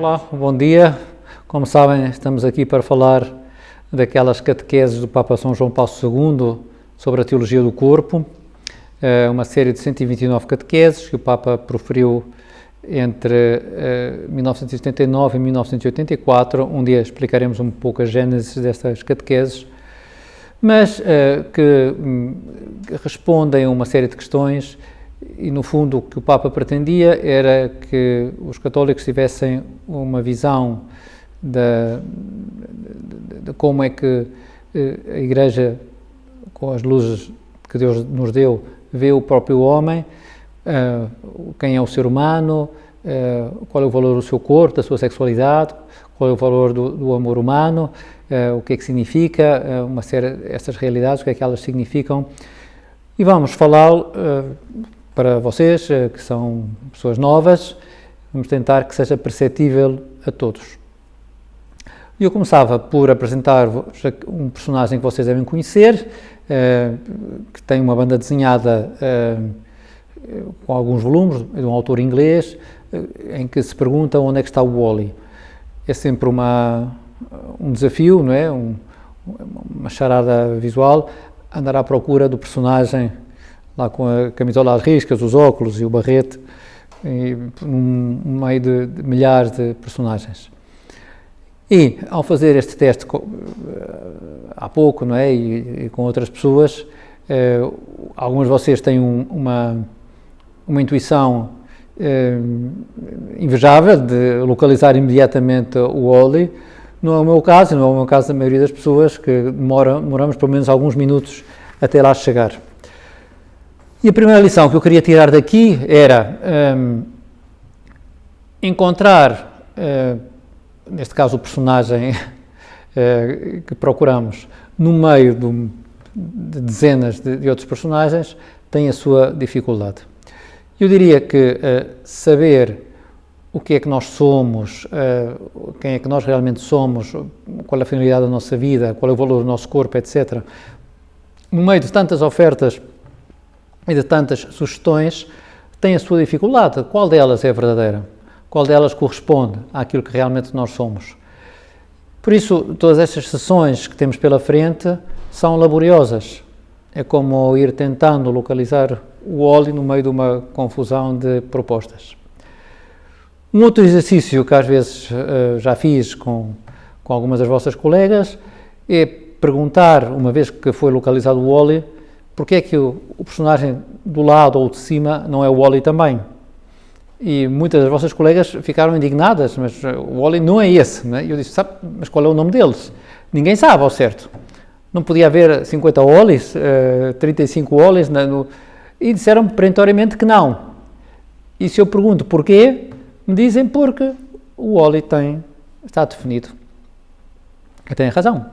Olá, bom dia. Como sabem, estamos aqui para falar daquelas catequeses do Papa São João Paulo II sobre a teologia do corpo, uma série de 129 catequeses que o Papa proferiu entre 1979 e 1984. Um dia explicaremos um pouco a gênese destas catequeses, mas que respondem a uma série de questões. E, no fundo, o que o Papa pretendia era que os católicos tivessem uma visão de como é que a Igreja, com as luzes que Deus nos deu, vê o próprio homem, quem é o ser humano, qual é o valor do seu corpo, da sua sexualidade, qual é o valor do amor humano, o que é que significa, uma série essas realidades, o que é que elas significam. E vamos falar para vocês, que são pessoas novas, vamos tentar que seja perceptível a todos. Eu começava por apresentar-vos um personagem que vocês devem conhecer, que tem uma banda desenhada com alguns volumes, de um autor inglês, em que se pergunta onde é que está o Wall-E. É sempre um desafio, não é? Uma charada visual, andar à procura do personagem lá com a camisola às riscas, os óculos e o barrete, no meio de milhares de personagens. E, ao fazer este teste há pouco, não é, e com outras pessoas, alguns de vocês têm uma intuição invejável de localizar imediatamente o Wall-E. Não é o meu caso, não é o meu caso da maioria das pessoas, que demoramos pelo menos alguns minutos até lá chegar. E a primeira lição que eu queria tirar daqui era encontrar, neste caso o personagem que procuramos, no meio de dezenas de outros personagens, tem a sua dificuldade. Eu diria que saber o que é que nós somos, quem é que nós realmente somos, qual é a finalidade da nossa vida, qual é o valor do nosso corpo, etc., no meio de tantas ofertas e de tantas sugestões, tem a sua dificuldade. Qual delas é verdadeira? Qual delas corresponde àquilo que realmente nós somos? Por isso, todas estas sessões que temos pela frente são laboriosas. É como ir tentando localizar o Wall-E no meio de uma confusão de propostas. Um outro exercício que às vezes já fiz com algumas das vossas colegas é perguntar, uma vez que foi localizado o Wall-E, porque é que o personagem do lado ou de cima não é o Wall-E também? E muitas das vossas colegas ficaram indignadas, mas o Wall-E não é esse, não é? Eu disse, sabe, mas qual é o nome deles? Ninguém sabe ao certo. Não podia haver 50 Wall-Es, 35 Wall-Es, e disseram perentoriamente que não. E se eu pergunto porquê, me dizem porque o Wall-E está definido. E têm razão.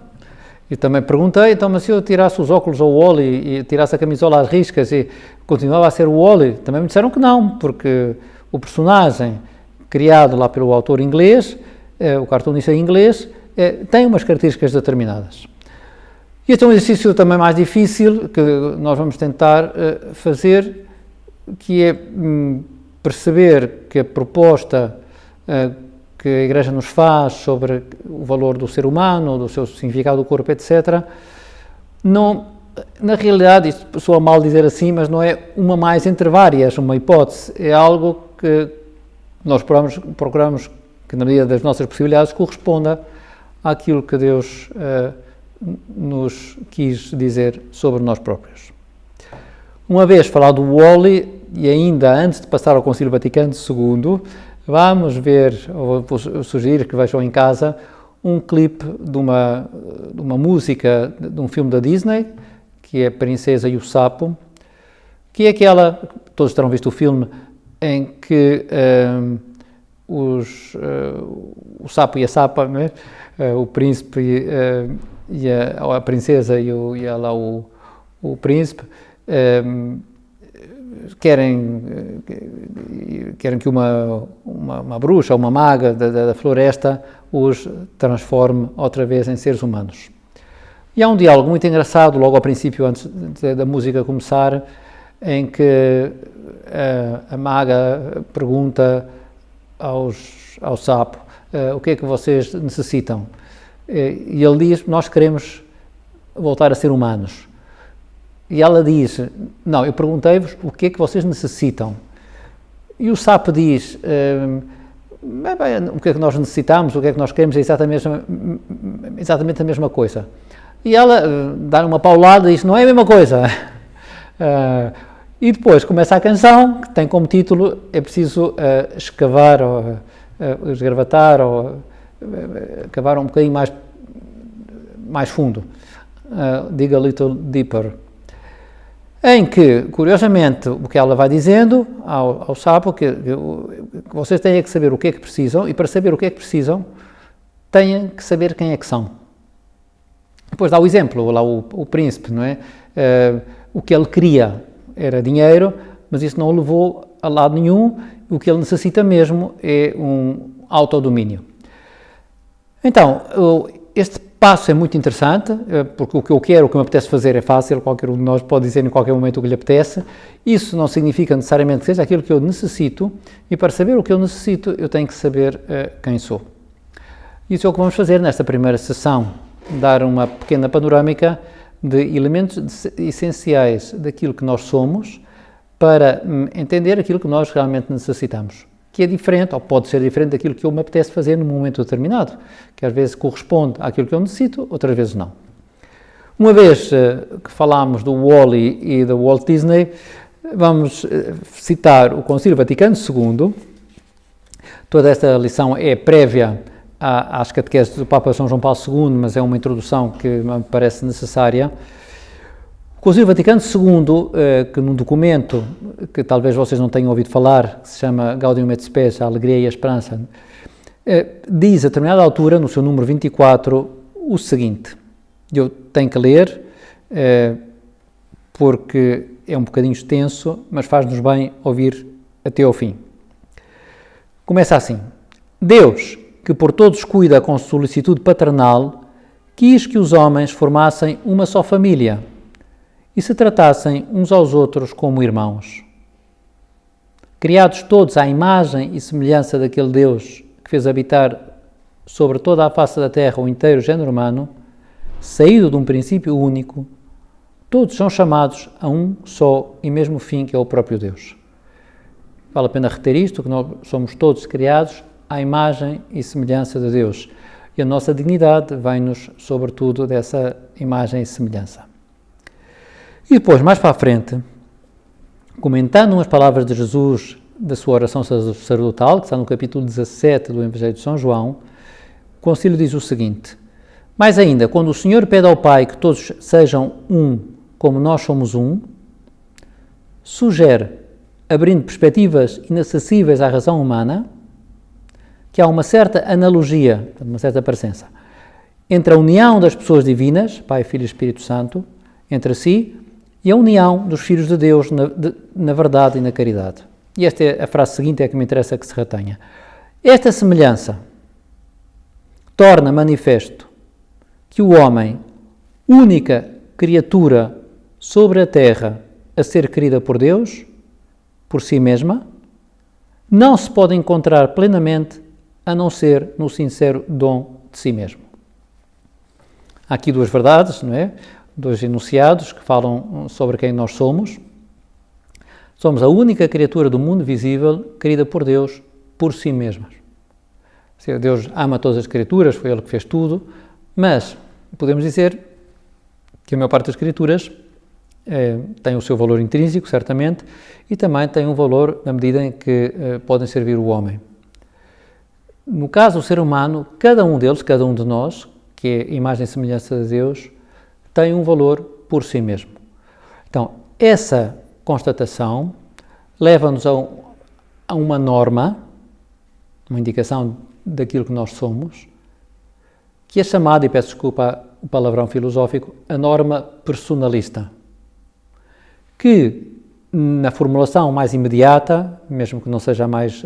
Eu também perguntei, então, mas se eu tirasse os óculos ao Wall-E e tirasse a camisola às riscas e continuava a ser o Wall-E, também me disseram que não, porque o personagem criado lá pelo autor inglês, o cartunista inglês, tem umas características determinadas. E este é um exercício também mais difícil que nós vamos tentar fazer, que é perceber que a proposta que a Igreja nos faz sobre o valor do ser humano, do seu significado do corpo, etc., não, na realidade, isto soa mal dizer assim, mas não é uma mais entre várias, uma hipótese, é algo que nós procuramos que, na medida das nossas possibilidades, corresponda àquilo que Deus nos quis dizer sobre nós próprios. Uma vez falado do Wall-E, e ainda antes de passar ao Concílio Vaticano II, vamos ver, ou vou sugerir que vejam em casa, um clipe de uma música de um filme da Disney, que é A Princesa e o Sapo, que é aquela, todos terão visto o filme, em que o sapo e a sapa, não é? O príncipe e a princesa e o príncipe, querem que uma bruxa, uma maga da floresta os transforme outra vez em seres humanos. E há um diálogo muito engraçado, logo ao princípio, antes da música começar, em que a maga pergunta ao sapo, o que é que vocês necessitam? E ele diz, nós queremos voltar a ser humanos. E ela diz, não, eu perguntei-vos o que é que vocês necessitam. E o sapo diz, o que é que nós necessitamos, o que é que nós queremos é exatamente a mesma coisa. E ela dá uma paulada e diz, não é a mesma coisa. E depois começa a canção, que tem como título, é preciso escavar, ou esgravatar, ou cavar um bocadinho mais fundo. Dig a little deeper. Em que, curiosamente, o que ela vai dizendo ao sapo, que vocês têm que saber o que é que precisam, e para saber o que é que precisam, têm que saber quem é que são. Depois dá o exemplo, lá o príncipe, não é? O que ele queria era dinheiro, mas isso não o levou a lado nenhum. O que ele necessita mesmo é um autodomínio. Então, este passo é muito interessante, porque o que eu quero, o que me apetece fazer é fácil, qualquer um de nós pode dizer em qualquer momento o que lhe apetece. Isso não significa necessariamente que seja aquilo que eu necessito, e para saber o que eu necessito, eu tenho que saber quem sou. Isso é o que vamos fazer nesta primeira sessão, dar uma pequena panorâmica de elementos essenciais daquilo que nós somos, para entender aquilo que nós realmente necessitamos, que é diferente, ou pode ser diferente daquilo que eu me apetece fazer num momento determinado, que às vezes corresponde àquilo que eu necessito, outras vezes não. Uma vez que falámos do Wall-E e do Walt Disney, vamos citar o Concílio Vaticano II. Toda esta lição é prévia às catequeses do Papa São João Paulo II, mas é uma introdução que me parece necessária. O Concílio Vaticano II, que num documento que talvez vocês não tenham ouvido falar, que se chama Gaudium et Spes, a Alegria e a Esperança, diz a determinada altura, no seu número 24, o seguinte, eu tenho que ler, porque é um bocadinho extenso, mas faz-nos bem ouvir até ao fim. Começa assim: Deus, que por todos cuida com solicitude paternal, quis que os homens formassem uma só família e se tratassem uns aos outros como irmãos. Criados todos à imagem e semelhança daquele Deus que fez habitar sobre toda a face da terra o inteiro género humano, saído de um princípio único, todos são chamados a um só e mesmo fim, que é o próprio Deus. Vale a pena reter isto, que nós somos todos criados à imagem e semelhança de Deus. E a nossa dignidade vem-nos, sobretudo, dessa imagem e semelhança. E depois, mais para a frente, comentando umas palavras de Jesus da sua oração sacerdotal, que está no capítulo 17 do Evangelho de São João, o Concílio diz o seguinte: mais ainda, quando o Senhor pede ao Pai que todos sejam um, como nós somos um, sugere, abrindo perspectivas inacessíveis à razão humana, que há uma certa analogia, uma certa parecença, entre a união das pessoas divinas, Pai, Filho e Espírito Santo, entre si, e a união dos filhos de Deus na verdade e na caridade. E esta é a frase seguinte, é que me interessa que se retenha. Esta semelhança torna manifesto que o homem, única criatura sobre a terra a ser querida por Deus, por si mesma, não se pode encontrar plenamente a não ser no sincero dom de si mesmo. Há aqui duas verdades, não é? Dois enunciados que falam sobre quem nós somos. Somos a única criatura do mundo visível querida por Deus por si mesmas. Deus ama todas as criaturas, foi Ele que fez tudo, mas podemos dizer que a maior parte das criaturas tem o seu valor intrínseco, certamente, e também tem um valor na medida em que podem servir o homem. No caso do ser humano, cada um deles, cada um de nós, que é a imagem e semelhança de Deus, tem um valor por si mesmo. Então, essa constatação leva-nos a uma norma, uma indicação daquilo que nós somos, que é chamada, e peço desculpa o palavrão filosófico, a norma personalista, que na formulação mais imediata, mesmo que não seja a mais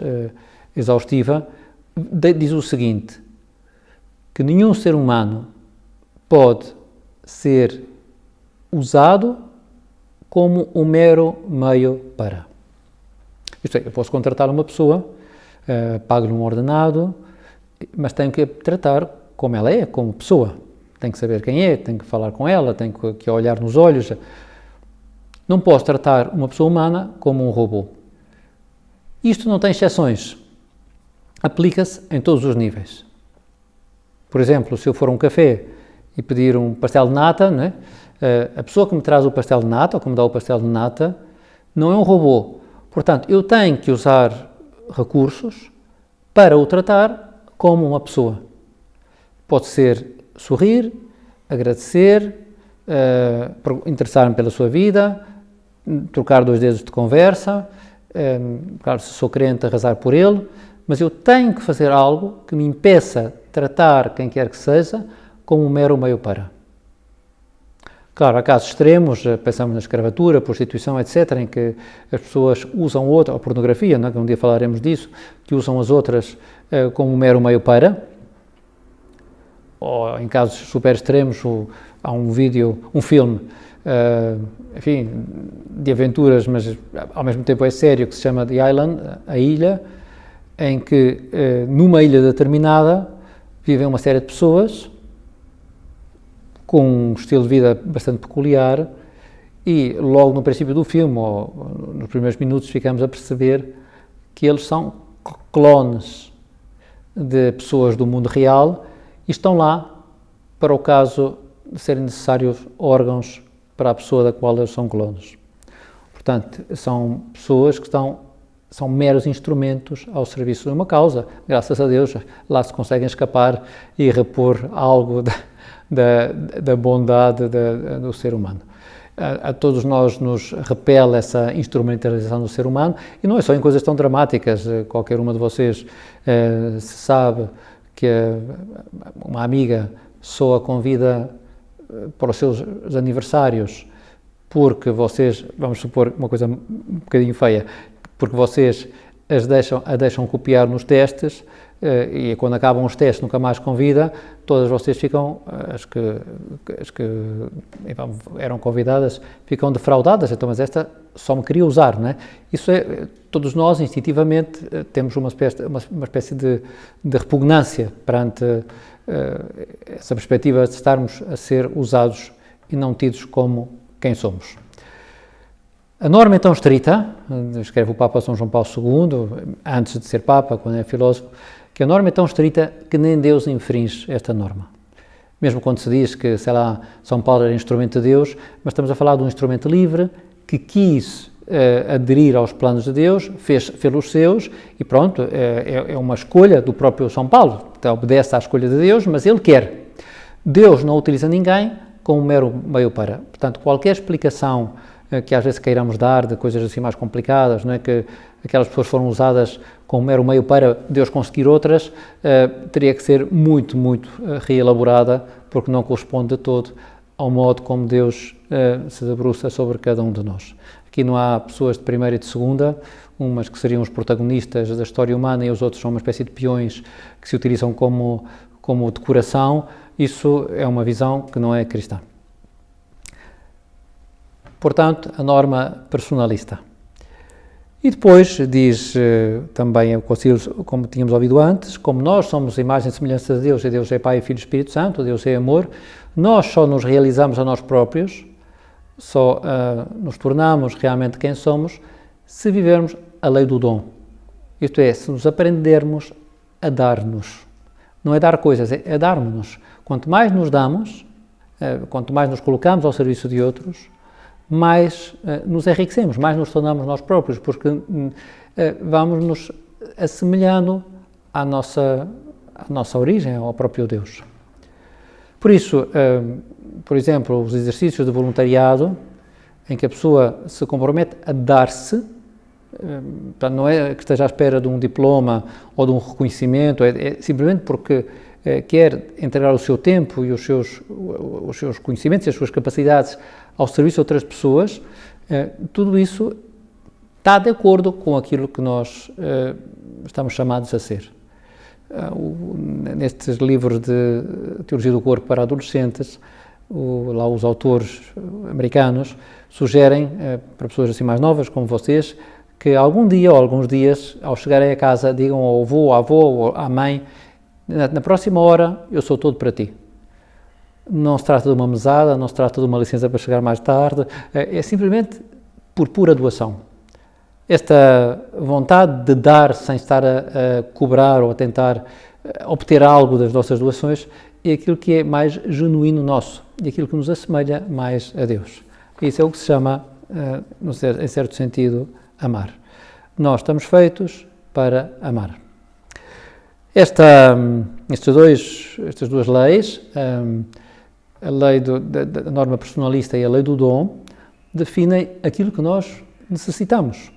exaustiva, diz o seguinte, que nenhum ser humano pode ser usado como um mero meio para. Isto é, eu posso contratar uma pessoa, pago-lhe um ordenado mas tenho que a tratar como ela é, como pessoa. Tenho que saber quem é, tenho que falar com ela, tenho que olhar nos olhos. Não posso tratar uma pessoa humana como um robô. Isto não tem exceções. Aplica-se em todos os níveis. Por exemplo, se eu for a um café e pedir um pastel de nata, não é? A pessoa que me traz o pastel de nata, ou que me dá o pastel de nata, não é um robô. Portanto, eu tenho que usar recursos para o tratar como uma pessoa. Pode ser sorrir, agradecer, interessar-me pela sua vida, trocar 2 dedos de conversa, claro, se sou crente, rezar por ele, mas eu tenho que fazer algo que me impeça tratar quem quer que seja como um mero meio para. Claro, há casos extremos, pensamos na escravatura, prostituição, etc., em que as pessoas usam outra, ou pornografia, não é? Que um dia falaremos disso, que usam as outras como um mero meio para. Ou em casos super extremos, há um filme, enfim, de aventuras, mas ao mesmo tempo é sério, que se chama The Island, a ilha, em que numa ilha determinada vivem uma série de pessoas com um estilo de vida bastante peculiar e logo no princípio do filme, ou nos primeiros minutos, ficamos a perceber que eles são clones de pessoas do mundo real e estão lá para o caso de serem necessários órgãos para a pessoa da qual eles são clones. Portanto, são pessoas que são meros instrumentos ao serviço de uma causa. Graças a Deus, lá se conseguem escapar e repor algo da bondade do ser humano. A todos nós nos repele essa instrumentalização do ser humano, e não é só em coisas tão dramáticas. Qualquer uma de vocês se sabe que uma amiga só a convida para os seus aniversários porque vocês, vamos supor uma coisa um bocadinho feia, porque vocês a deixam copiar nos testes, e quando acabam os testes nunca mais convida, todas vocês ficam, as que eram convidadas, ficam defraudadas. Então, mas esta só me queria usar, não é? Isso é, todos nós instintivamente temos uma espécie de repugnância perante essa perspectiva de estarmos a ser usados e não tidos como quem somos. A norma é tão estrita, escreve o Papa São João Paulo II, antes de ser Papa, quando é filósofo, que a norma é tão estrita que nem Deus infringe esta norma. Mesmo quando se diz que, sei lá, São Paulo era instrumento de Deus, mas estamos a falar de um instrumento livre que quis aderir aos planos de Deus, fez os seus e pronto, é uma escolha do próprio São Paulo, então obedece à escolha de Deus, mas ele quer. Deus não utiliza ninguém como um mero meio para. Portanto, qualquer explicação que às vezes queiramos dar de coisas assim mais complicadas, não é? Que aquelas pessoas foram usadas como mero meio para Deus conseguir outras, teria que ser muito, muito reelaborada, porque não corresponde de todo ao modo como Deus se debruça sobre cada um de nós. Aqui não há pessoas de primeira e de segunda, umas que seriam os protagonistas da história humana e os outros são uma espécie de peões que se utilizam como decoração. Isso é uma visão que não é cristã. Portanto, a norma personalista. E depois diz também o Concílio, como tínhamos ouvido antes, como nós somos a imagem e semelhança de Deus, e Deus é Pai, Filho e Espírito Santo, Deus é amor, nós só nos realizamos a nós próprios, só nos tornamos realmente quem somos, se vivermos a lei do dom. Isto é, se nos aprendermos a dar-nos. Não é dar coisas, é dar-nos. Quanto mais nos damos, quanto mais nos colocamos ao serviço de outros, mais nos enriquecemos, mais nos tornamos nós próprios, porque vamos nos assemelhando à nossa origem, ao próprio Deus. Por isso, por exemplo, os exercícios de voluntariado, em que a pessoa se compromete a dar-se, não é que esteja à espera de um diploma ou de um reconhecimento, é simplesmente porque quer entregar o seu tempo e os seus conhecimentos e as suas capacidades ao serviço de outras pessoas, tudo isso está de acordo com aquilo que nós estamos chamados a ser. Nestes livros de Teologia do Corpo para adolescentes, lá os autores americanos sugerem para pessoas assim mais novas como vocês que algum dia ou alguns dias, ao chegarem a casa, digam ao avô, à avó ou à mãe: Na próxima hora eu sou todo para ti. Não se trata de uma mesada, não se trata de uma licença para chegar mais tarde, é simplesmente por pura doação. Esta vontade de dar sem estar a cobrar ou a tentar obter algo das nossas doações é aquilo que é mais genuíno nosso e aquilo que nos assemelha mais a Deus. Isso é o que se chama, em certo sentido, amar. Nós estamos feitos para amar. Estas duas leis, a lei da norma personalista e a lei do dom, definem aquilo que nós necessitamos.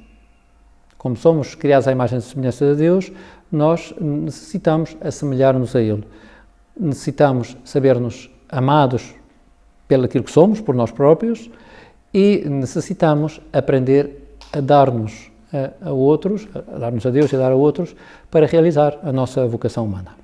Como somos criados à imagem e semelhança de Deus, nós necessitamos assemelhar-nos a Ele. Necessitamos saber-nos amados pelo aquilo que somos, por nós próprios, e necessitamos aprender a dar-nos a outros, a dar-nos a Deus e a dar a outros, para realizar a nossa vocação humana.